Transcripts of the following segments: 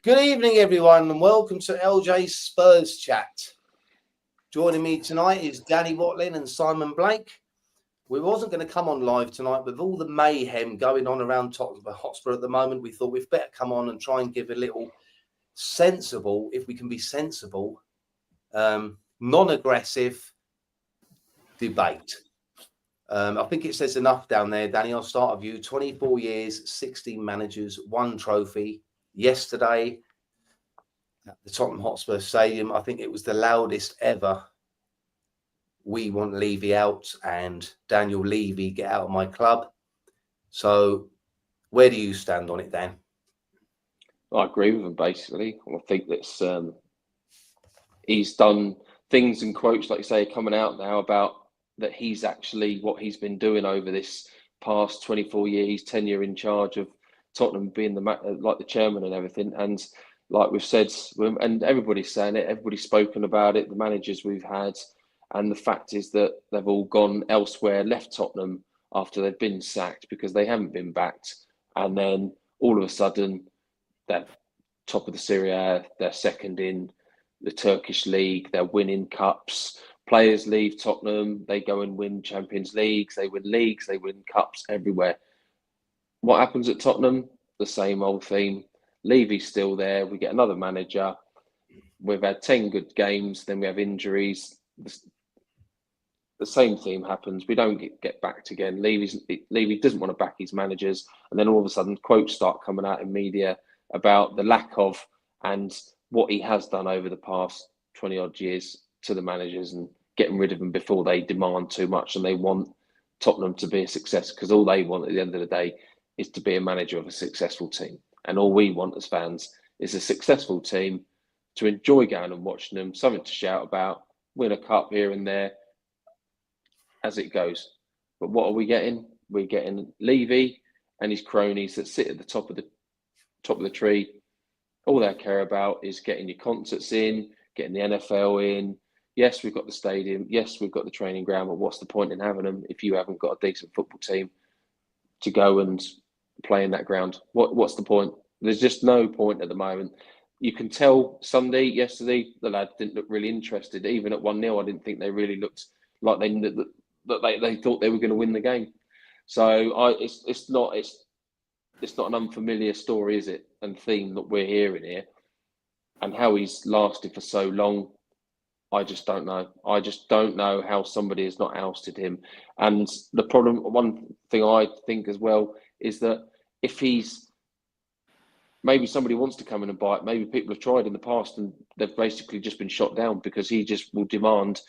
Good evening, everyone, and welcome to LJ Spurs Chat. Joining me tonight is Danny Watling and Simon Blake. We wasn't going to come on live tonight with all the mayhem going on around Tottenham Hotspur at the moment. We thought we'd better come on and try and give a little sensible, if we can be sensible, non-aggressive debate. I think it says enough down there, Danny. I'll start with you. 24 years, 16 managers, 1 trophy. Yesterday, at the Tottenham Hotspur Stadium, I think it was the loudest ever. We want Levy out and Daniel Levy, get out of my club. So where do you stand on it, Dan? I agree with him, basically. I think that's he's done things and quotes, like you say, coming out now about that he's actually what he's been doing over this past 24 years, his tenure in charge of Tottenham, being the chairman and everything. And like we've said, and everybody's saying it, everybody's spoken about it, the managers we've had. And the fact is that they've all gone elsewhere, left Tottenham after they've been sacked because they haven't been backed. And then all of a sudden, they're top of the Serie A, they're second in the Turkish league, they're winning cups. Players leave Tottenham, they go and win Champions Leagues, they win cups everywhere. What happens at Tottenham? The same old theme. Levy's still there, we get another manager. We've had 10 good games, then we have injuries. The same theme happens. We don't get backed again. Levy doesn't want to back his managers. And then all of a sudden, quotes start coming out in media about the lack of and what he has done over the past 20 odd years to the managers and getting rid of them before they demand too much and they want Tottenham to be a success, because all they want at the end of the day is to be a manager of a successful team. And all we want as fans is a successful team to enjoy going and watching them, something to shout about, win a cup here and there as it goes. But what are we getting? We're getting Levy and his cronies that sit at the top of the tree. All they care about is getting your concerts in, getting the NFL in. Yes, we've got the stadium. Yes, we've got the training ground. But what's the point in having them if you haven't got a decent football team to go and play in that ground? What's the point? There's just no point at the moment. You can tell yesterday, the lads didn't look really interested. Even at 1-0, I didn't think they really looked like they thought they were going to win the game. So it's not an unfamiliar story, is it? And theme that we're hearing here, and how he's lasted for so long, I just don't know. I just don't know how somebody has not ousted him. And the problem, one thing I think as well, is that if maybe somebody wants to come in and buy it, maybe people have tried in the past and they've basically just been shot down because he just will demand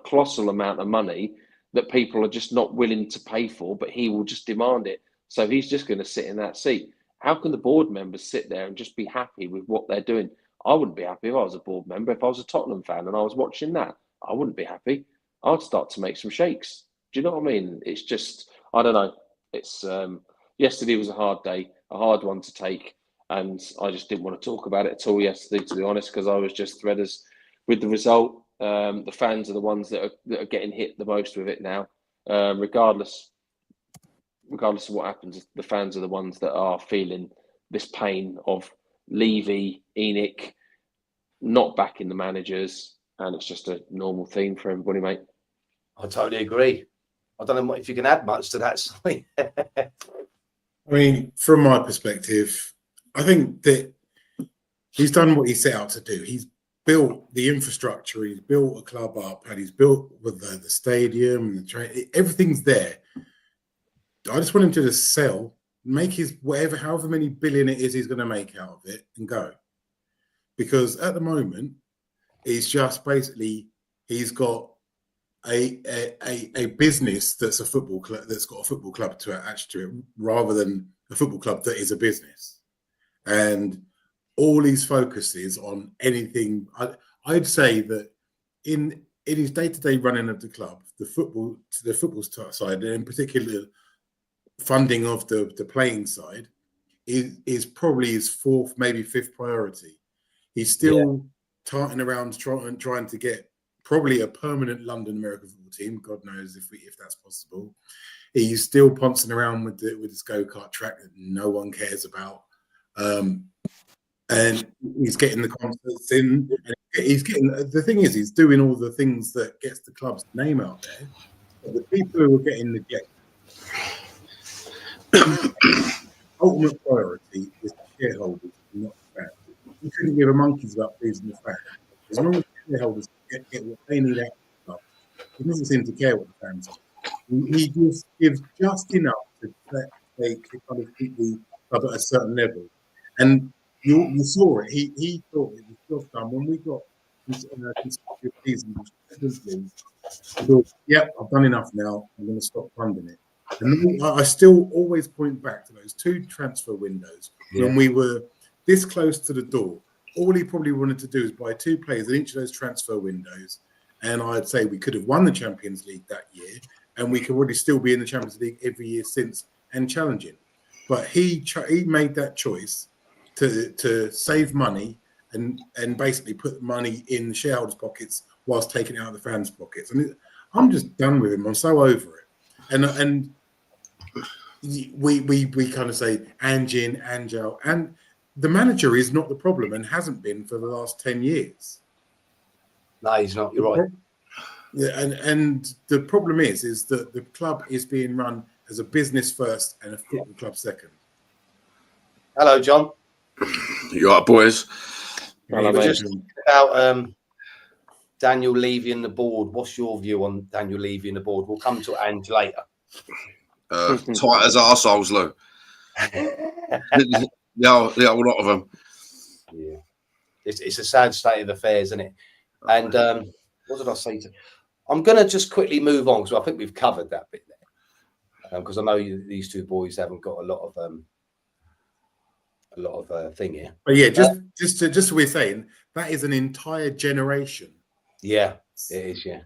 colossal amount of money that people are just not willing to pay for, but he will just demand it. So he's just going to sit in that seat. How can the board members sit there and just be happy with what they're doing? I wouldn't be happy if I was a board member. If I was a Tottenham fan and I was watching that, I wouldn't be happy. I'd start to make some shakes. Do you know what I mean? It's just, I don't know. It's yesterday was a hard day, a hard one to take. And I just didn't want to talk about it at all yesterday, to be honest, because I was just threaders with the result. The fans are the ones that are getting hit the most with it now. Regardless of what happens, the fans are the ones that are feeling this pain of Levy, Enic, not backing the managers, and it's just a normal theme for everybody, mate. I totally agree. I don't know if you can add much to that. I mean, from my perspective, I think that he's done what he set out to do. He's built the infrastructure, he's built a club up, and he's built with the stadium and the train. Everything's there. I just want him to just sell, make his however many billion it is he's going to make out of it, and go. Because at the moment, it's just basically he's got a business that's a football club, that's got a football club to attach to it, rather than a football club that is a business. And all his focus is on anything. I'd say that in his day-to-day running of the club, the football side, and in particular funding of the playing side, is probably his fourth, maybe fifth priority. He's still tarting around trying to get probably a permanent London American football team. God knows if that's possible. He's still pouncing around with his go-kart track that no one cares about. And he's getting the concerts in. And he's getting the thing is, he's doing all the things that gets the club's name out there. But the people who are getting neglected, ultimate priority is the shareholders, not the fans. You couldn't give a monkeys about pleasing the fans. As long as the shareholders get what they need out of the club, he doesn't seem to care what the fans do. He just gives just enough to they kind of keep the club at a certain level. And you saw it. He thought it was job done when we got consecutive seasons. He thought, "Yep, I've done enough now. I'm going to stop funding it." And then I still always point back to those 2 transfer windows when we were this close to the door. All he probably wanted to do is buy 2 players in each of those transfer windows, and I'd say we could have won the Champions League that year, and we could already still be in the Champions League every year since and challenging. But he made that choice to save money and basically put money in the shareholders' pockets whilst taking it out of the fans' pockets. And I'm just done with him. I'm so over it. And we kind of say Angin, Angel, and the manager is not the problem and hasn't been for the last 10 years. No, he's not. You're right. Yeah, and the problem is that the club is being run as a business first and a football club second. Hello, John. You all right, boys? Hello, We're mate. just about Daniel Levy and the board. What's your view on Daniel Levy and the board? We'll come to Ange later. Tight as arseholes, Lou. Yeah, a lot of them. Yeah, it's a sad state of affairs, isn't it? And what did I say to? I'm going to just quickly move on because I think we've covered that bit there. Because I know these 2 boys haven't got a lot of thing here. But yeah, just we're saying that is an entire generation. Yeah, it is. Yeah,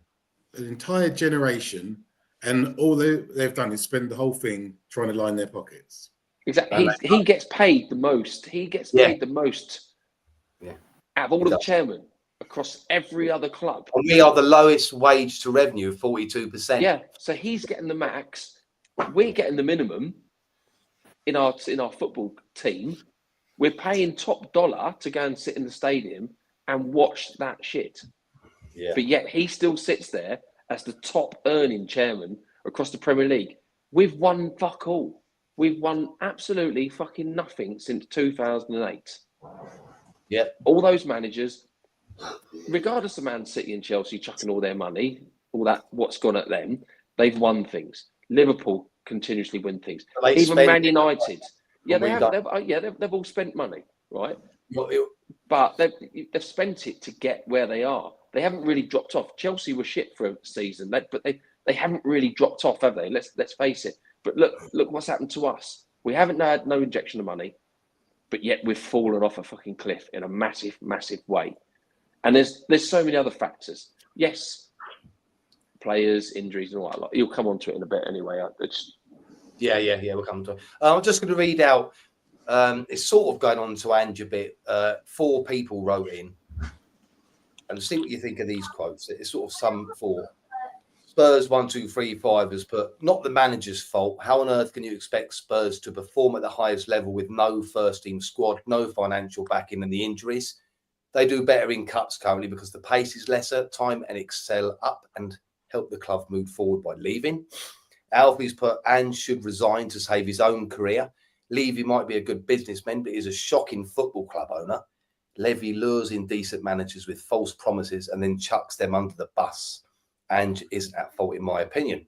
an entire generation, and all they've done is spend the whole thing trying to line their pockets. Exactly. He gets paid the most. He gets paid the most out of all of the chairmen across every other club. And we are the lowest wage to revenue, 42%. Yeah, so he's getting the max. We're getting the minimum in our football team. We're paying top dollar to go and sit in the stadium and watch that shit. Yeah. But yet he still sits there as the top earning chairman across the Premier League. We've won fuck all. We've won absolutely fucking nothing since 2008. Yeah. All those managers, regardless of Man City and Chelsea chucking all their money, all that what's gone at them, they've won things. Liverpool continuously win things. Even Man United. Yeah, they have. They've all spent money, right? But they've spent it to get where they are. They haven't really dropped off. Chelsea were shit for a season, but they haven't really dropped off, have they? Let's face it. But look what's happened to us. We haven't had no injection of money, but yet we've fallen off a fucking cliff in a massive, massive way. And there's so many other factors. Yes, players, injuries, and all that. You'll come on to it in a bit anyway. Yeah. We'll come to it. I'm just going to read out. It's sort of going on to Ange a bit. 4 people wrote in, and see what you think of these quotes. It's sort of some 4. Spurs 1, 2, 3, 5 has put, not the manager's fault. How on earth can you expect Spurs to perform at the highest level with no first team squad, no financial backing, and the injuries? They do better in cups currently because the pace is lesser, time and excel up and help the club move forward by leaving. Alfie's put, Ange should resign to save his own career. Levy might be a good businessman, but he's a shocking football club owner. Levy lures in decent managers with false promises and then chucks them under the bus. Ange isn't at fault, in my opinion.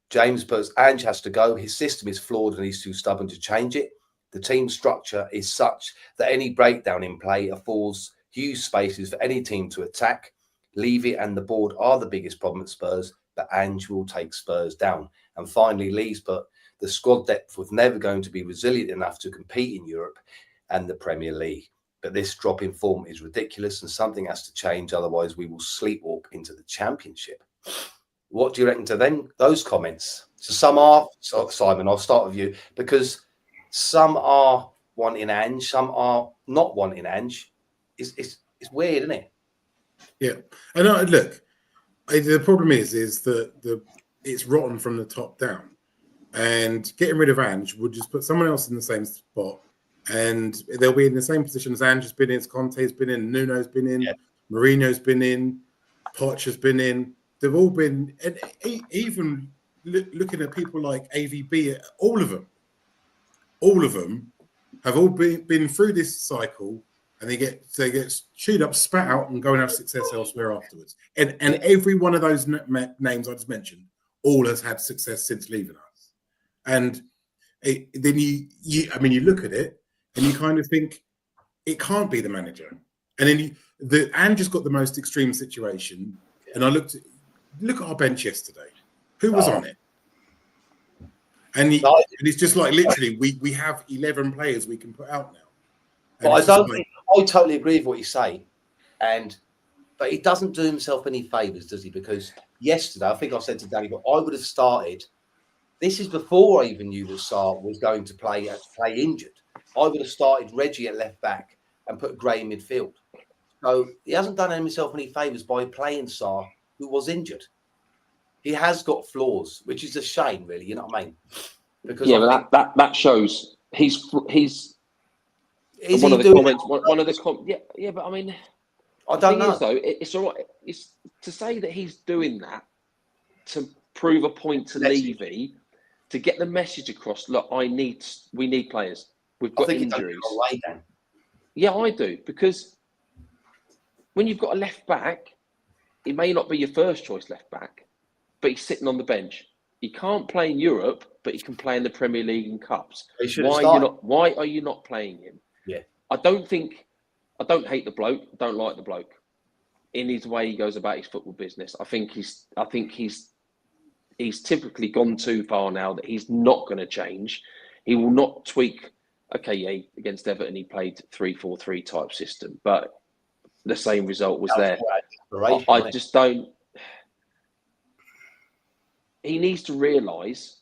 James puts, Ange has to go. His system is flawed and he's too stubborn to change it. The team structure is such that any breakdown in play affords huge spaces for any team to attack. Levy and the board are the biggest problem at Spurs, but Ange will take Spurs down. And finally, Lee's put, the squad depth was never going to be resilient enough to compete in Europe and the Premier League. But this drop in form is ridiculous and something has to change. Otherwise, we will sleepwalk into the Championship. What do you reckon to those comments? So some are, Simon, I'll start with you, because some are wanting Ange, some are not wanting Ange. It's weird, isn't it? Yeah. And look, the problem is that it's rotten from the top down. And getting rid of Ange would just put someone else in the same spot and they'll be in the same position as Ange's been in, as Conte's been in, Nuno's been in, Mourinho's been in, Poch has been in. They've all been, and even looking at people like AVB, all of them have all been through this cycle, and they get chewed up, spat out, and go and have success elsewhere afterwards. And every one of those names I just mentioned, all has had success since leaving us. And then you look at it and you kind of think it can't be the manager. And then Ange's got the most extreme situation. And I look at our bench yesterday. Who was on it? And it's just like literally we have 11 players we can put out now. But I totally agree with what you say, but he doesn't do himself any favours, does he? Because yesterday, I think I said to Danny, but I would have started. This is before I even knew that Sarr was going to play injured. I would have started Reggie at left back and put Gray in midfield. So he hasn't done himself any favours by playing Sarr, who was injured. He has got flaws, which is a shame, really. You know what I mean? Because but that shows he's. One of the comments. Yeah, but I mean, I don't know. Though it's all right. It's to say that he's doing that to prove a point to Levy, to get the message across. Look, we need players. We've got injuries. Yeah, I do, because when you've got a left back, he may not be your first choice left back, but he's sitting on the bench. He can't play in Europe, but he can play in the Premier League and Cups. Why are you not playing him? Yeah, I don't hate the bloke. I don't like the bloke. In his way he goes about his football business. I think he's typically gone too far now that he's not going to change. He will not tweak. Okay, yeah, against Everton he played 3-4-3 type system, but the same result was there. I just don't. He needs to realise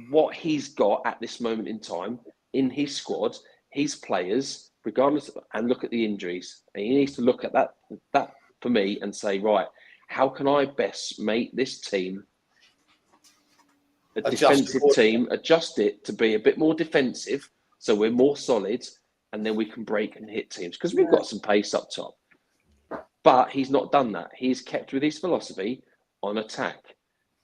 what he's got at this moment in time in his squad, his players, regardless, and look at the injuries. And he needs to look at that for me and say, right, how can I best make this team a defensive team, adjust it to be a bit more defensive so we're more solid, and then we can break and hit teams, because we've got some pace up top. But he's not done that. He's kept with his philosophy on attack.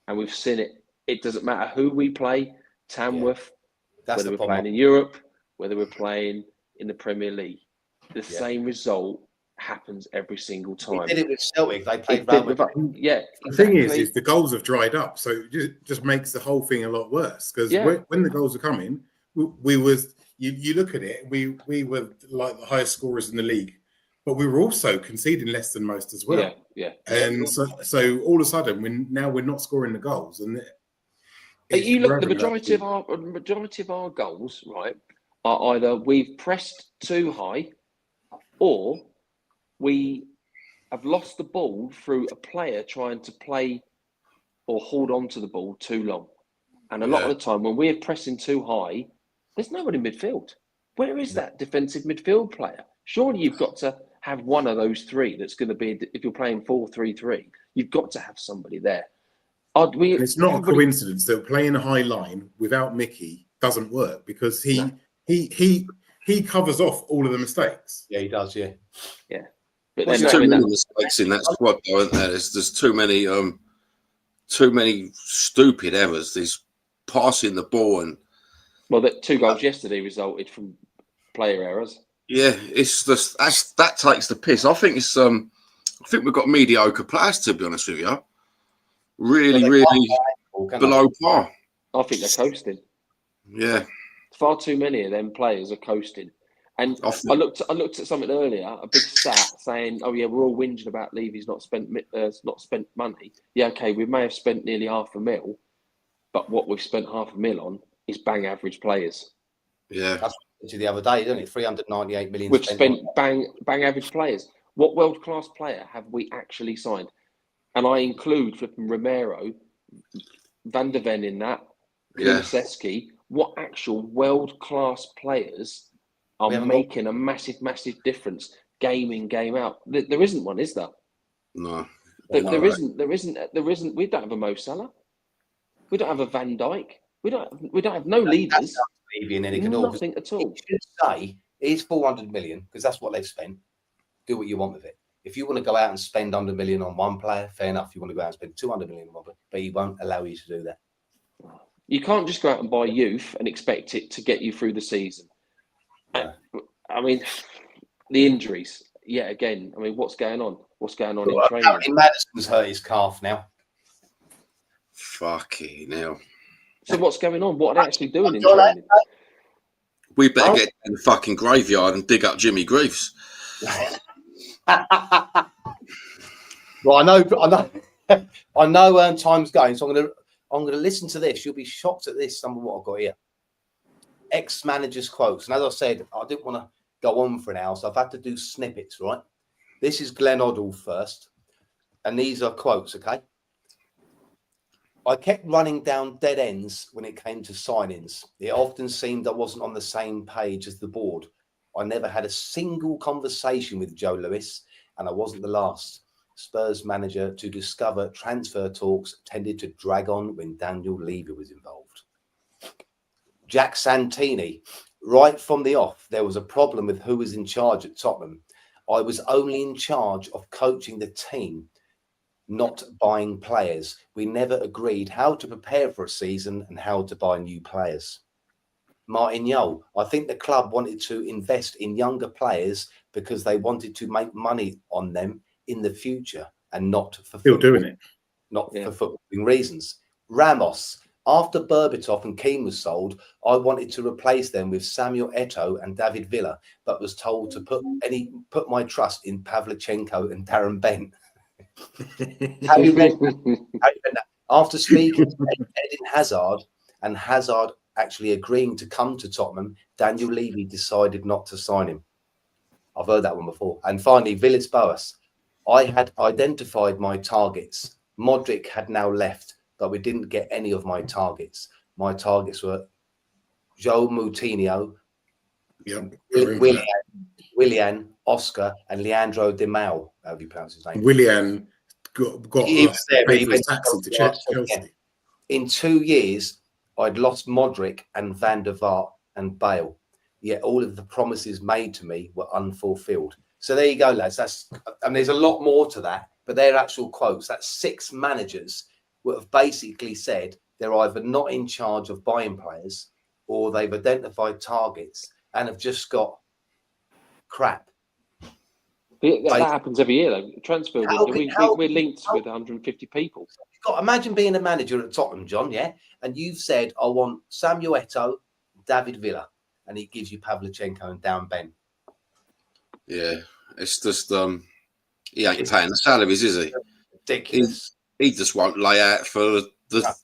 And we've seen it. It doesn't matter who we play, Tamworth, whether we're playing in Europe, whether we're playing in the Premier League. The same result happens every single time. He did it with Celtic. They played The thing is the goals have dried up, so it just makes the whole thing a lot worse. Because when the goals are coming, you look at it, we were like the highest scorers in the league, but we were also conceding less than most as well. Yeah. And so all of a sudden, we're not scoring the goals, and you look, the majority of our goals, right, are either we've pressed too high, or we have lost the ball through a player trying to play or hold on to the ball too long. And a lot of the time, when we're pressing too high, there's no one in midfield. Where is that defensive midfield player? Surely you've got to have one of those three that's going to be, if you're playing 4-3-3, you've got to have somebody there. It's not a coincidence that playing a high line without Mickey doesn't work, because he covers off all of the mistakes. Yeah, he does. Yeah. But there's too many mistakes in that squad, though, isn't there? There's too many stupid errors. There's passing the ball, and the 2 goals yesterday resulted from player errors. Yeah, it's just that takes the piss. I think we've got mediocre players, to be honest with you. Really below par. I think they're coasting. Yeah, far too many of them players are coasting. And I looked at something earlier, a big stat saying, "Oh yeah, we're all whinging about Levy's not spent money." Yeah, okay, we may have spent nearly £500,000, but what we've spent £500,000 on is bang average players. Yeah, that's the other day, isn't it? 398 million. We've spent bang average players. What world class player have we actually signed? And I include flipping Romero, Van der Ven in that, Kulusevski. What actual world class players are making a massive difference game in, game out? There isn't one, is there? No. There isn't. We don't have a Mo Salah. We don't have a Van Dijk. We don't have no leaders. Levy and Enic at all. Nothing at all. You should say, here's 400 million, because that's what they've spent. Do what you want with it. If you want to go out and spend 100 million on one player, fair enough. You want to go out and spend 200 million on one player, but he won't allow you to do that. You can't just go out and buy youth and expect it to get you through the season. Yeah. I mean, the injuries. Yeah, again, I mean, what's going on? What's going on in training? Apparently Madison's hurt his calf now. Fucking hell. So what's going on? What are they actually doing in training? We better get in the fucking graveyard and dig up Jimmy Greaves. Well, I know. I know. Time's going, so I'm gonna listen to this. You'll be shocked at this. Some of what I've got here. Ex-managers quotes, and as I said, I didn't want to go on for an hour, so I've had to do snippets. Right. This is Glenn Hoddle first, and these are quotes. Okay. I kept running down dead ends when it came to signings. It often seemed I wasn't on the same page as the board. I never had a single conversation with Joe Lewis, and I wasn't the last Spurs manager to discover transfer talks tended to drag on when Daniel Levy was involved. Jack Santini, right from the off, there was a problem with who was in charge at Tottenham. I was only in charge of coaching the team, not buying players. We never agreed how to prepare for a season and how to buy new players. Martin Yole, I think the club wanted to invest in younger players because they wanted to make money on them in the future and not for Still doing it. Not for footballing reasons. Ramos, after Berbatov and Keane was sold, I wanted to replace them with Samuel Eto'o and David Villa, but was told to put my trust in Pavlyuchenko and Darren Bent. After speaking to Eden Hazard and Hazard actually agreeing to come to Tottenham, Daniel Levy decided not to sign him. I've heard that one before. And finally, Villas-Boas. I had identified my targets. Modric had now left, but we didn't get any of my targets. My targets were Joe Moutinho, Willian, Oscar, and Leandro Di Mal. How do you pronounce his name? Willian got he was there, but he went taxi to Chelsea. In 2 years, I'd lost Modric and Van der Vaart and Bale. Yet all of the promises made to me were unfulfilled. So there you go, lads. There's a lot more to that, but they're actual quotes. That's 6 managers who have basically said they're either not in charge of buying players or they've identified targets and have just got crap. That happens every year, though. Transfer we're linked with 150 people. Imagine being a manager at Tottenham, John, yeah? And you've said, I want Samuel Eto'o, David Villa, and he gives you Pavlyuchenko and Darren Bent. Yeah, it's just he ain't paying the salaries, is he? Ridiculous. He just won't lay out for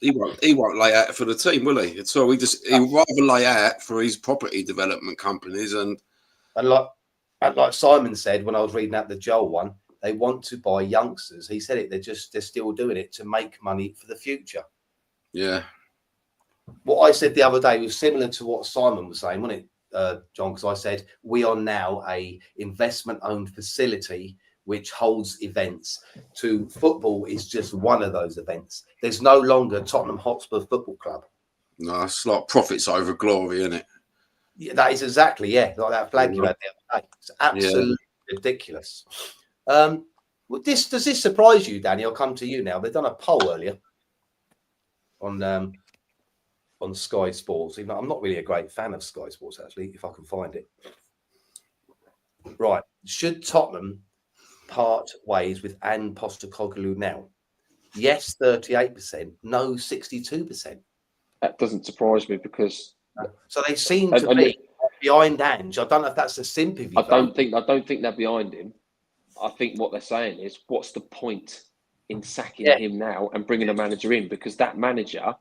he won't lay out for the team, will he? So he'd rather lay out for his property development companies and like Simon said when I was reading out the Joel one, they want to buy youngsters. He said it. They're still doing it to make money for the future. Yeah. What I said the other day was similar to what Simon was saying, wasn't it, John? Because I said we are now a investment-owned facility which holds events. To football is just one of those events. There's no longer Tottenham Hotspur Football Club. No, it's like profits over glory, isn't it? Yeah, that is exactly like that flag you had the other day. It's absolutely ridiculous. Does this surprise you, Danny? I'll come to you now. They've done a poll earlier on Sky Sports. Even though I'm not really a great fan of Sky Sports, actually, if I can find it. Right. Should Tottenham part ways with Ange Postecoglou now? Yes, 38%. No, 62%. That doesn't surprise me because... So they seem to be behind Ange. I don't know if that's a sympathy. I don't think they're behind him. I think what they're saying is, what's the point in sacking him now and bringing a manager in? Because that manager,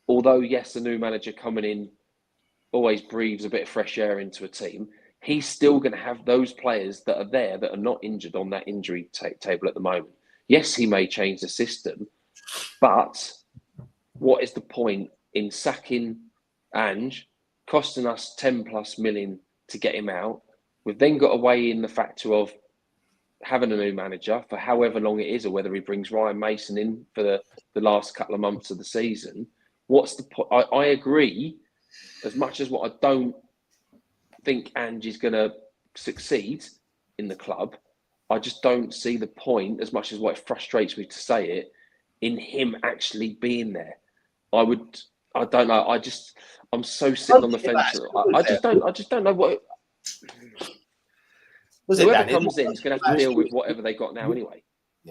although yes, the new manager coming in always breathes a bit of fresh air into a team, he's still going to have those players that are there that are not injured on that injury table at the moment. Yes, he may change the system, but what is the point in sacking Ange, costing us 10+ million to get him out? We've then got to weigh in the factor of having a new manager for however long it is, or whether he brings Ryan Mason in for the last couple of months of the season. What's the point? I agree as much as what I don't think Ange's going to succeed in the club, I just don't see the point, as much as what it frustrates me to say it, in him actually being there. I don't know. I'm so sitting on the fence. I just don't know what. Whoever comes in is going to have to deal with whatever they got now anyway.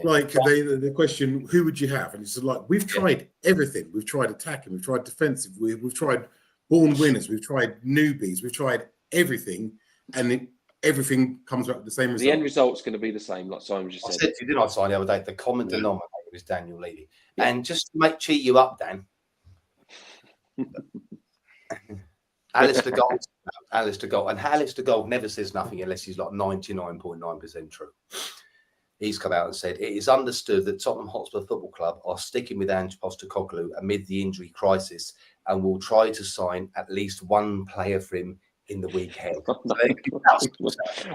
Like the question, who would you have? And it's like, we've tried everything. We've tried attacking, we've tried defensive, we've tried born winners, we've tried newbies, we've tried everything, and everything comes back with the same result. The end result's going to be the same, like Simon just said. I said to you, didn't I, Simon, the other day, the common denominator is Daniel Levy. Yeah. And just to cheat you up, Dan, Alistair Gold, and Alistair Gold never says nothing unless he's like 99.9% true. He's come out and said, it is understood that Tottenham Hotspur Football Club are sticking with Ange Postecoglou amid the injury crisis and will try to sign at least one player for him in the week ahead.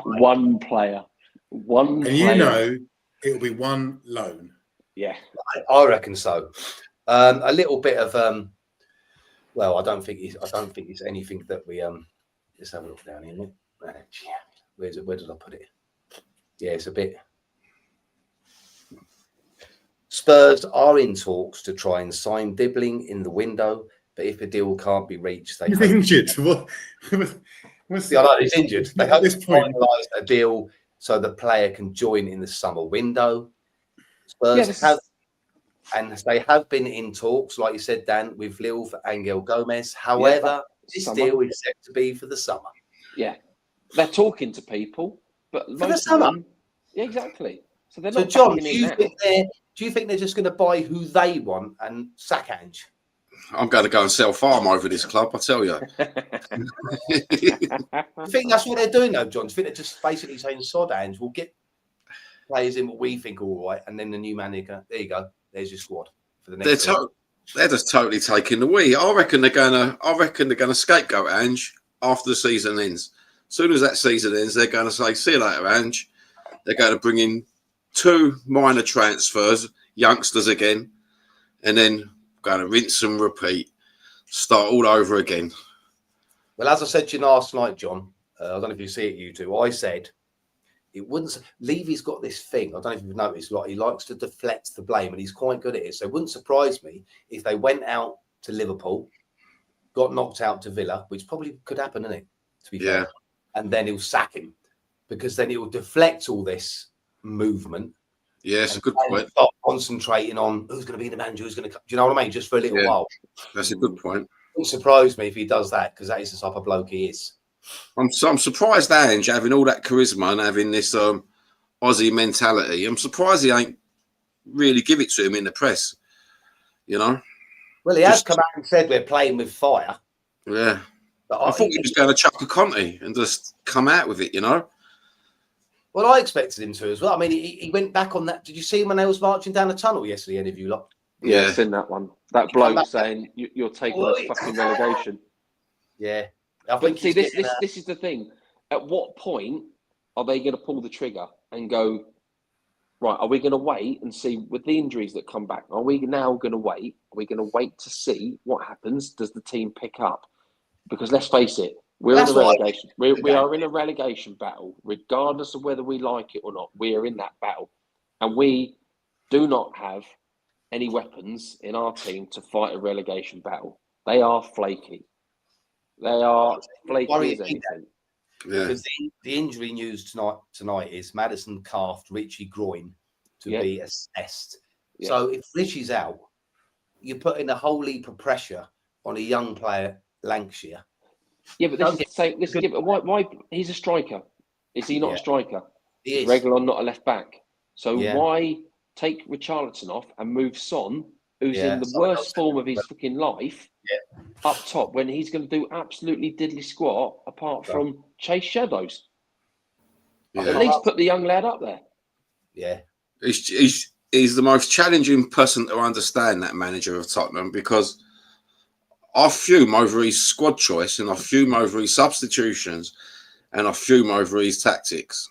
One player. And you know, it'll be one loan. Yeah. I reckon so. A little bit of well, I don't think it's anything that we let's have a look down here. Where did I put it? Yeah, it's a bit. Spurs are in talks to try and sign Dibbling in the window, but if a deal can't be reached, they he's injured. He's injured. They hope to finalise a deal so the player can join in the summer window. Spurs they have been in talks, like you said, Dan, with Lille for Angel Gomez. However, this deal is set to be for the summer. Yeah, they're talking to people, but for the summer. Yeah, exactly. So they're not. John, do you think they're just going to buy who they want and sack Ange? I'm going to go and sell farm over this club, I tell you. I think that's what they're doing, though, John. I think they're just basically saying, sod Ange, we'll get players in what we think are all right, and then the new manager, there you go, there's your squad for the next. They're just totally taking the wheel. I reckon they're going to scapegoat Ange after the season ends. As soon as that season ends, they're going to say, see you later, Ange. They're going to bring in 2 minor transfers, youngsters again, and then going to rinse and repeat, start all over again. Well, as I said to you last night, John, I don't know if you see it, you two. I said it wouldn't. Levy's got this thing. I don't know if you've noticed. Like, he likes to deflect the blame, and he's quite good at it. So it wouldn't surprise me if they went out to Liverpool, got knocked out to Villa, which probably could happen, isn't it? To be fair, and then he'll sack him because then it will deflect all this movement. Yeah, it's a good point. Stop concentrating on who's going to be the manager, who's going to come. Do you know what I mean? Just for a little while. That's a good point. It wouldn't surprise me if he does that, because that is the type of bloke he is. I'm surprised Ange having all that charisma and having this Aussie mentality. I'm surprised he ain't really give it to him in the press. You know. Well, he has come out and said we're playing with fire. Yeah. But I thought he was going to chuck a Conte and just come out with it. You know. Well, I expected him to as well. I mean, he went back on that. Did you see him when they was marching down the tunnel yesterday, any of you lot? Yeah, I've seen that one. That bloke saying, you're taking us fucking relegation. Yeah. But see, this is the thing. At what point are they going to pull the trigger and go, right, are we going to wait and see with the injuries that come back? Are we now going to wait? Are we going to wait to see what happens? Does the team pick up? Because let's face it, we are in a relegation battle, regardless of whether we like it or not. We are in that battle, and we do not have any weapons in our team to fight a relegation battle. They are flaky. They are flaky as anything. Yeah. Because the injury news tonight is Maddison calf, Richie groin to be assessed. Yeah. So if Richie's out, you're putting a whole heap of pressure on a young player, Lancashire. Yeah, but why he's a striker? Is he not a striker? He is. Reguilon not a left back. So why take Richarlison off and move Son, who's in the worst form of his fucking life, up top when he's going to do absolutely diddly squat apart from chase shadows? Yeah. At least put the young lad up there. Yeah, he's the most challenging person to understand, that manager of Tottenham, because I fume over his squad choice and I fume over his substitutions and I fume over his tactics.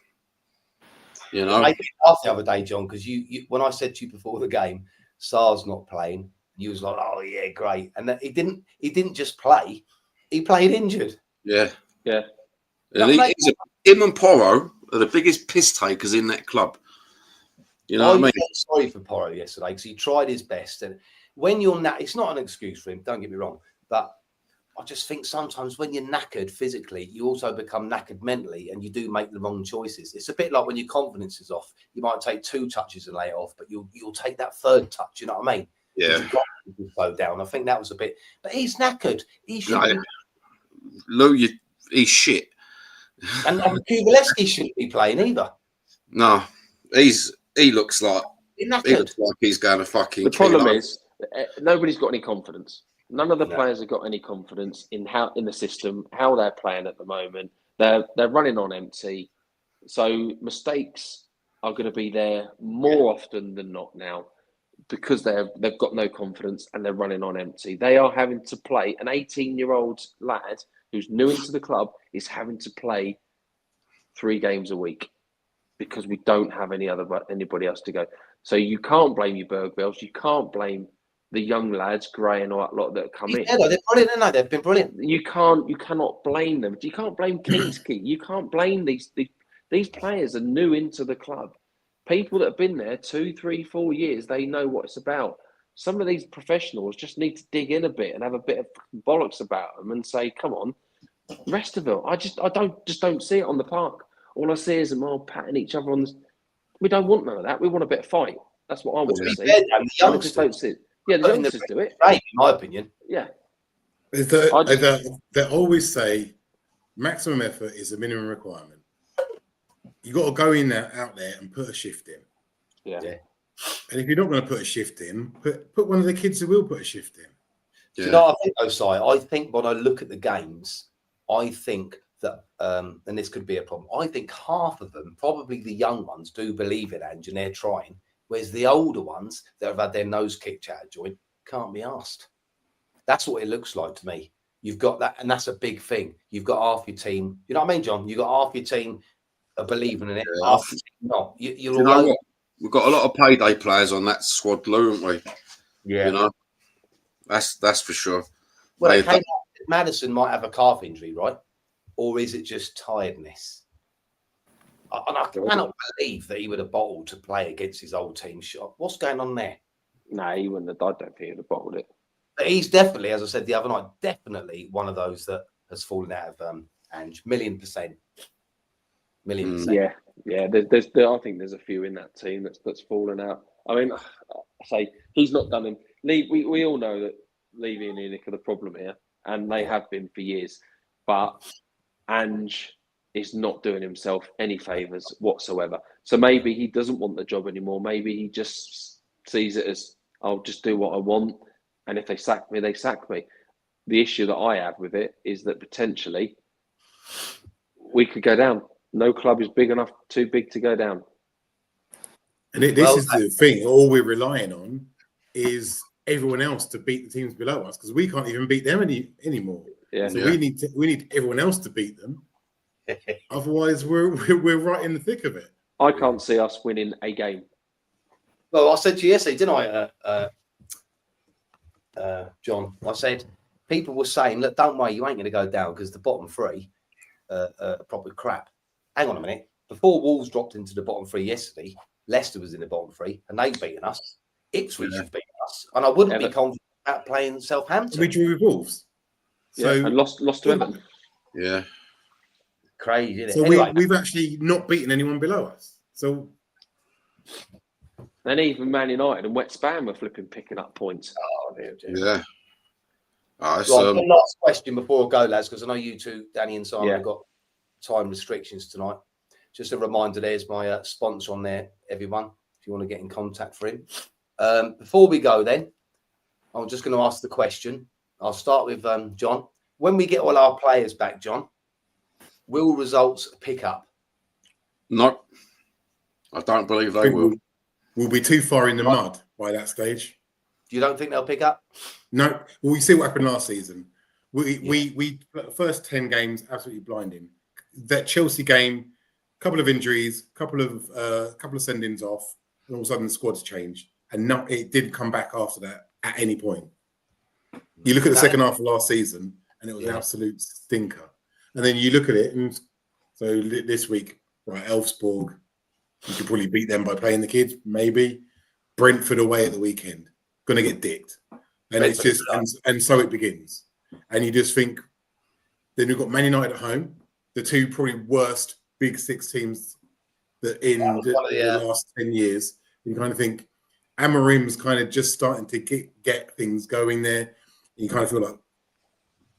You know, I asked the other day, John, because you when I said to you before the game, Sarr's not playing, you was like, "Oh yeah, great," and that he didn't just play; He played injured. Yeah. Yeah. And him and Porro are the biggest piss takers in that club. You know what I mean? felt sorry for Porro yesterday because he tried his best. And when you're it's not an excuse for him, don't get me wrong. But I just think sometimes when you're knackered physically, you also become knackered mentally and you do make the wrong choices. It's a bit like when your confidence is off. You might take 2 touches and lay it off, but you'll take that 3rd touch. You know what I mean? Yeah. Slow down. I think that was a bit, but he's knackered. He should. No, Lou, he's shit. And Kuvalevsky shouldn't be playing either. No, he looks like he's going to fucking. The problem is nobody's got any confidence. None of the players have got any confidence in the system, how they're playing at the moment. They're running on empty, so mistakes are going to be there more often than not now because they've got no confidence and they're running on empty. They are having to play. An 18-year-old lad who's new into the club is having to play 3 games a week because we don't have anybody else to go. So you can't blame your Bergvilles. You can't blame the young lads, Gray and all that lot that come in. Yeah, they're brilliant, aren't they? They've been brilliant. You cannot blame them. You can't blame Kingsky. You can't blame these players are new into the club. People that have been there 2, 3, 4 years, they know what it's about. Some of these professionals just need to dig in a bit and have a bit of bollocks about them and say, "Come on." The rest of it, I don't see it on the park. All I see is them all patting each other on the. We don't want none of that. We want a bit of fight. That's what I want to see. The youngsters don't see it. Yeah, the youngsters do it. Right, in my opinion. Yeah. They always say maximum effort is a minimum requirement. You got to go in there, out there, and put a shift in. Yeah. And if you're not going to put a shift in, put one of the kids who will put a shift in. Yeah. You know, I think, I think when I look at the games, I think that, and this could be a problem, I think half of them, probably the young ones, do believe it, and they're trying, whereas the older ones that have had their nose kicked out of joint can't be asked. That's what it looks like to me. You've got that, and that's a big thing. You've got half your team, you know what I mean, John? You've got half your team are believing in it, half your team not. You know what? We've got a lot of payday players on that squad, Lou, haven't we? Yeah. You know, that's for sure. Well, Madison might have a calf injury, right? Or is it just tiredness? And I cannot believe that he would have bottled to play against his old team shot. What's going on there? No, he wouldn't have. I don't think he'd have bottled it. But he's definitely, as I said the other night, definitely one of those that has fallen out of Ange. 1,000,000%. 1,000,000%. Yeah. I think there's a few in that team that's fallen out. I mean, I say he's not done him. We all know that Levy and Enic are the problem here, and they have been for years. But Ange is not doing himself any favours whatsoever. So maybe he doesn't want the job anymore. Maybe he just sees it as, I'll just do what I want, and if they sack me, they sack me. The issue that I have with it is that potentially we could go down. No club is big enough, too big to go down. And this is the thing. All we're relying on is everyone else to beat the teams below us, because we can't even beat them anymore. Yeah. So we need everyone else to beat them. Otherwise, we're right in the thick of it. I can't see us winning a game. Well, I said to you yesterday, didn't I, John? I said people were saying, "Look, don't worry, you ain't going to go down because the bottom 3 are probably crap." Hang on a minute. Before Wolves dropped into the bottom 3 yesterday, Leicester was in the bottom 3, and they've beaten us. Ipswich have beaten us, and I wouldn't be confident about playing Southampton. We drew with Wolves, and lost to Everton. Yeah, crazy. Isn't it? So anyway, we've actually not beaten anyone below us. So, and even Man United and West Ham were picking up points. Oh, dear. Yeah. Right, one last question before I go, lads, because I know you two, Danny and Simon, have got time restrictions tonight. Just a reminder, there's my sponsor on there, everyone, if you want to get in contact for him. Before we go then, I'm just going to ask the question. I'll start with John. When we get all our players back, John, will results pick up? No, I don't believe they will. We'll be too far in the mud by that stage. You don't think they'll pick up? No. Well, we see what happened last season. We first 10 games absolutely blinding. That Chelsea game, couple of injuries, couple of send-ins off, and all of a sudden the squad's changed, and it didn't come back after that at any point. You look at the second half of last season, and it was an absolute stinker. And then you look at it, and so this week, right, Elfsborg, you could probably beat them by playing the kids, maybe. Brentford away at the weekend, going to get dicked. And it's just, and so it begins. And you just think, then we've got Man United at home, the two probably worst Big Six teams that in the last 10 years. You kind of think Amorim's kind of just starting to get things going there. You kind of feel like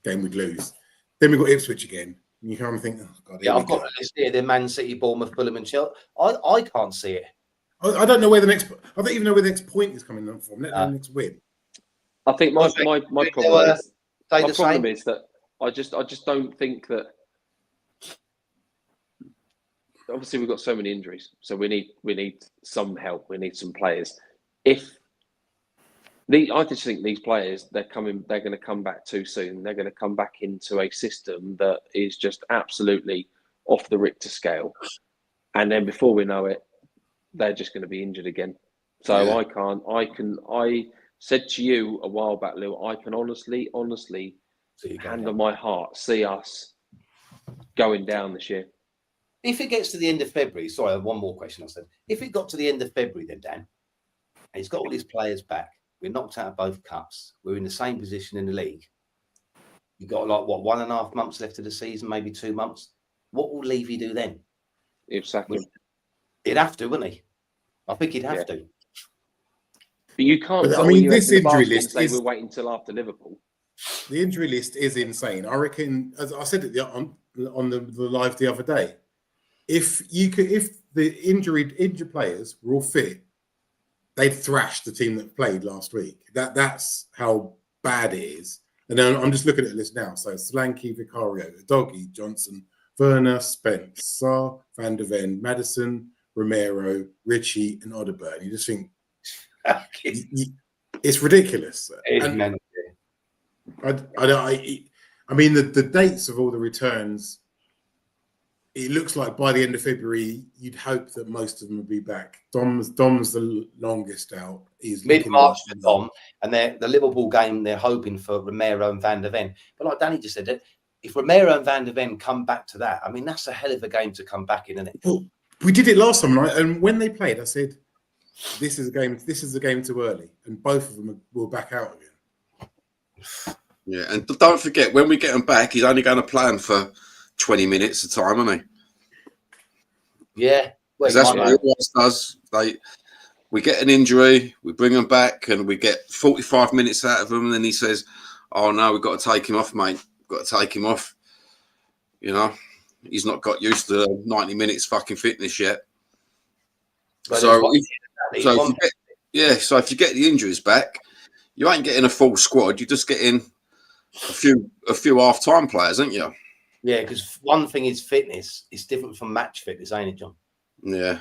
game we'd lose. Then we've got Ipswich again. And you kind of think, oh God. Yeah, I've got a list here. The Man City, Bournemouth, Fulham, and Chelsea. I can't see it. I don't know where the next. I don't even know where the next point is coming from. Let the next win. I think my problem is that I just don't think that. Obviously, we've got so many injuries, so we need some help. We need some players. I just think these players they're going to come back too soon. They're going to come back into a system that is just absolutely off the Richter scale, and then before we know it, they're just going to be injured again. So I said to you a while back, Lou, I can honestly, hand on my heart, see us going down this year. If it gets to the end of February, sorry, one more question I said. If it got to the end of February then, Dan, and he's got all his players back, we're knocked out of both cups, we're in the same position in the league, you've got 1.5 months left of the season, maybe 2 months, what will Levy do then? Exactly. He'd have to, wouldn't he? I think he'd have to. But you can't. But, I mean, this injury list is. We're waiting until after Liverpool. The injury list is insane. I reckon, as I said it on the live the other day, if the injured players were all fit, they'd thrash the team that played last week. That's how bad it is. And then I'm just looking at the list now. So Solanke, Vicario, Doggy, Johnson, Werner, Spence, Sarr, Van der Ven, Maddison, Romero, Ritchie, and Odeberg. You just think it's ridiculous. I mean, the dates of all the returns. It looks like by the end of February, you'd hope that most of them would be back. Dom's the longest out. He's mid-March for Dom, and the Liverpool game, they're hoping for Romero and Van der Ven. But like Danny just said, if Romero and Van der Ven come back to that, I mean, that's a hell of a game to come back in, isn't it? Well, we did it last time, right? And when they played, I said, "This is a game too early," and both of them were back out again. Yeah, and don't forget, when we get him back, he's only going to play him for 20 minutes at a time, isn't he? Yeah. Well, that's what he always does. We get an injury, we bring him back, and we get 45 minutes out of him, and then he says, "Oh, no, we've got to take him off, mate. We've got to take him off." You know, he's not got used to 90 minutes fucking fitness yet. So if you get the injuries back, you ain't getting a full squad. You're just getting a few half-time players, aren't you? Yeah, because one thing is fitness. It's different from match fitness, ain't it, John? Yeah.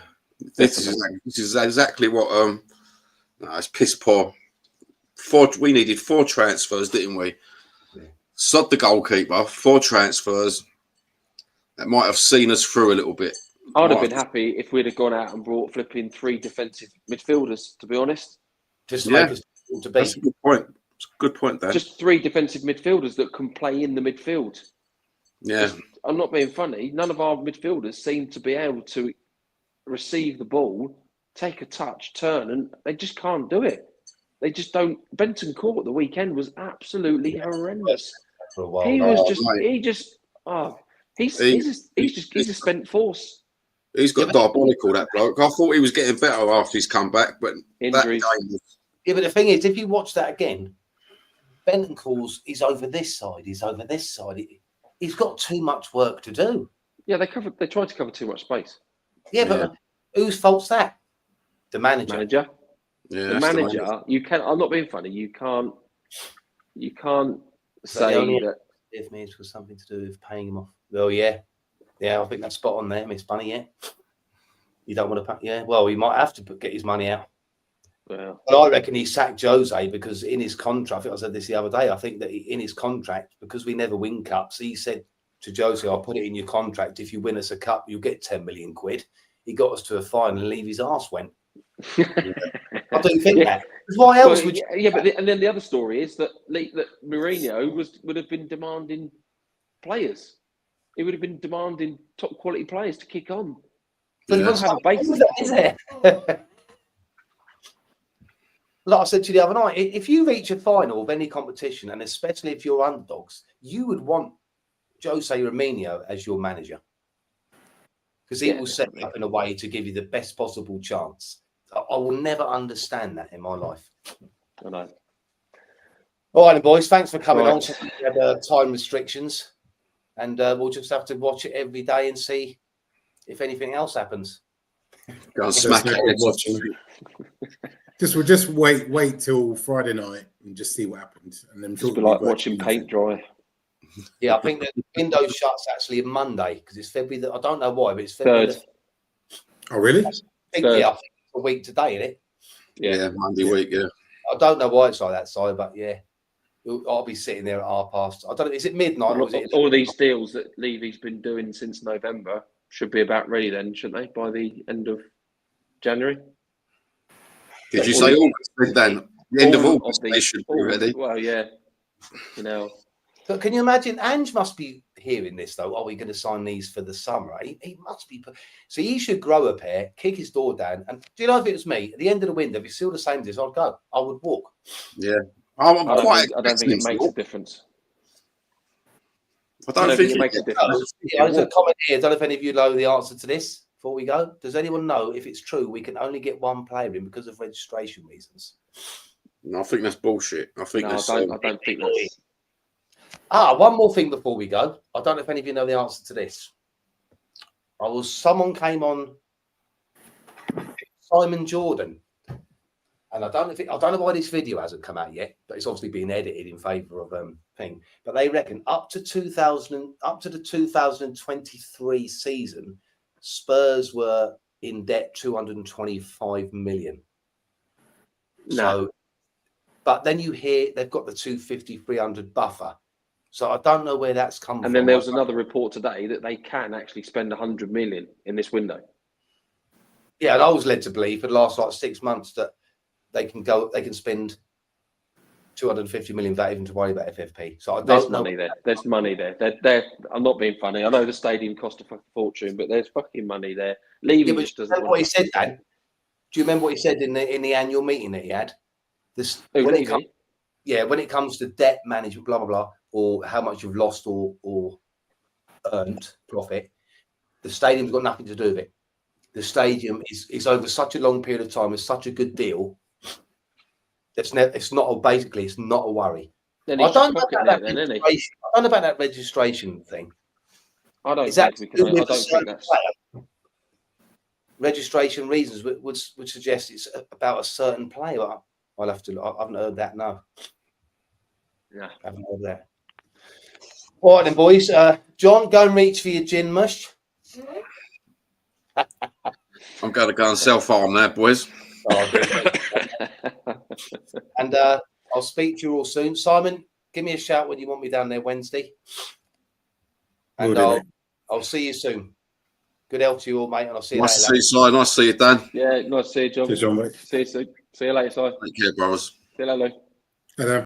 This is exactly what it's piss poor. We needed 4 transfers, didn't we? Yeah. Sod the goalkeeper, 4 transfers. That might have seen us through a little bit. I would have been happy if we'd have gone out and brought flipping 3 defensive midfielders, to be honest. Just to make us to beat. That's a good point. It's a good point, Dan. Just 3 defensive midfielders that can play in the midfield. Yeah. I'm not being funny. None of our midfielders seem to be able to receive the ball, take a touch, turn, and they just can't do it. They just don't. Benton Court at the weekend was absolutely horrendous. For a while. He's a spent force. He's got diabolical, that bloke. I thought he was getting better after he's come back, but injuries. Yeah, but the thing is, if you watch that again, Benton Court, he's over this side. He's over this side. He's got too much work to do. Yeah, they tried to cover too much space. Yeah, but whose fault's that? The manager. Yeah, the manager. You can. I'm not being funny. You can't say that. If means was something to do with paying him off. Well, yeah, I think that's spot on there. Miss money, yeah. You don't want to pay. Yeah, well, he might have to get his money out. Yeah. But I reckon he sacked Jose because in his contract, I think I said this the other day, I think that in his contract, because we never win cups, he said to Jose, "I'll put it in your contract. If you win us a cup, you'll get 10 million quid." He got us to a final and leave his arse went. I I do think that. Why else would you? And then the other story is that Mourinho would have been demanding players. He would have been demanding top quality players to kick on. But You he have a basic. is there? Like I said to you the other night, if you reach a final of any competition, and especially if you're underdogs, you would want Jose Mourinho as your manager because he will set you up in a way to give you the best possible chance. I will never understand that in my life. I know. All right, then, boys. Thanks for coming Right. on. So we had time restrictions, and we'll just have to watch it every day and see if anything else happens. Go and smack it. Watching. We'll just wait till Friday night and just see what happens, and then Just be like watching paint dry. Yeah, I think the window shuts actually on Monday because it's February. I don't know why, but it's February. Third. Oh, really? I think it's a week today, isn't it? Yeah, Monday week. Yeah. I don't know why it's like that, Si, but yeah, I'll be sitting there at 5:30. I don't know. Is it midnight? Or is it... All these deals that Levy's been doing since November should be about ready then, shouldn't they? By the end of January. Did you say August, Dan? The end of August, they should be ready. Well, yeah. But can you imagine? Ange must be hearing this though. Are we going to sign these for the summer? He must be. So he should grow a pair, kick his door down, and do you know if it was me at the end of the window? If it's still the same as this, I'd go. I would walk. Yeah, I don't think it makes a difference. I don't think it makes a difference. There's a comment here. I don't know if any of you know the answer to this. Before we go, does anyone know if it's true we can only get one player in because of registration reasons? No, I think that's bullshit. I think that's. I don't think that's. One more thing before we go. I don't know if any of you know the answer to this. Someone came on Simon Jordan, and I don't know why this video hasn't come out yet, but it's obviously been edited in favour of thing. But they reckon up to the 2023 season, Spurs were in debt 225 million. No. So, but then you hear they've got the 250, 300 buffer. So I don't know where that's come from. And then there was another report today that they can actually spend 100 million in this window. Yeah, and I was led to believe for the last 6 months that they can spend 250 million without even to worry about FFP. So There's money there. There's money there. I'm not being funny. I know the stadium cost a fucking fortune, but there's fucking money there. Levy just doesn't. What he said, Dan? Do you remember what he said in the annual meeting that he had? When it comes to debt management, blah blah blah, or how much you've lost or earned profit, the stadium's got nothing to do with it. The stadium is over such a long period of time. It's such a good deal. It's not a worry. I don't know about that registration thing. I don't think that's registration reasons would suggest it's about a certain player. I'll have to. I haven't heard that. No. Yeah, I haven't heard that. All right then, boys. John, go and reach for your gin mush. I'm going to go and self-harm now, boys. And I'll speak to you all soon. Simon, give me a shout when you want me down there Wednesday. And I'll see you soon. Good health to you all, mate. And I'll see you later. Nice to see you, Si. Nice to see you, Dan. Yeah, nice to see you, John. See you, John, mate. See you soon. See you later, Si. Take care, brothers. See you later. Hello.